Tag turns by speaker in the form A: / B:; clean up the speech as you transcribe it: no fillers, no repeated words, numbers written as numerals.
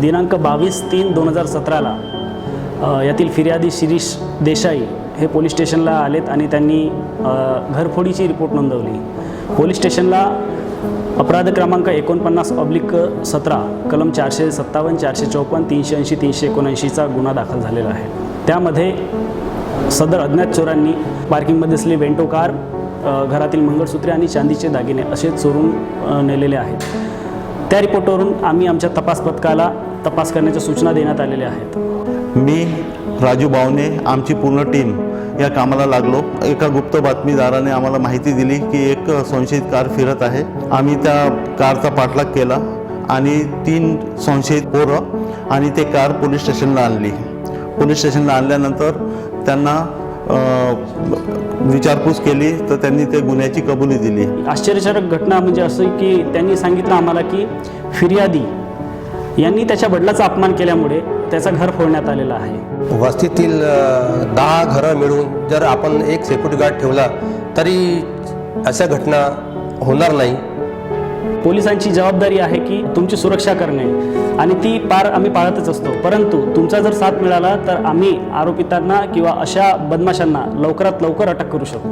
A: दिनांक 22/3/2017ला यातील फिर्यादी शिरीष देसाई हे पोलीस स्टेशनला आलेत आणि त्यांनी घरफोडीची रिपोर्ट नोंदवली। पोलीस स्टेशनला अपराध क्रमांक 49/17 कलम 457, 454, 380, 379चा गुन्हा दाखल झालेला आहे। त्यामध्ये सदर अज्ञात चोरांनी पार्किंगमध्ये असलेली वेंटो कार, घरातील मंगळसूत्रे आणि चांदीचे दागिने असे चोरून नेलेले आहेत। त्या रिपोर्टवरून आम्ही आमच्या तपास पथकाला तपास करण्याच्या सूचना देण्यात आलेल्या आहेत।
B: मी राजू बावणे, आमची पूर्ण टीम या कामाला लागलो। एका गुप्त बातमीदाराने आम्हाला माहिती दिली की एक संशयित कार फिरत आहे। आम्ही त्या कारचा पाठलाग केला आणि 3 संशयित पोरं आणि ते कार पोलीस स्टेशनला आणली। पोलीस स्टेशनला आणल्यानंतर त्यांना विचारपूस केली तर त्यांनी ते गुन्ह्याची कबुली दिली।
A: आश्चर्यकारक घटना म्हणजे असं की त्यांनी सांगितलं आम्हाला की फिर्यादी यांनी त्याच्या वडिलाचा अपमान केल्यामुळे त्याचं घर फोडण्यात आलेलं आहे।
C: वस्तीतील 10 घरं मिळून जर आपण एक सिक्युरिटी गार्ड ठेवला तरी अशा घटना होणार नाही।
A: पोलिसांची जबाबदारी आहे की तुमची सुरक्षा करणे आणि ती आम्ही पाळतच असतो, परंतु तुमचा जर साथ मिळाला तर आम्ही आरोपितांना किंवा अशा बदमाशांना लवकरात लवकर अटक करू शकतो।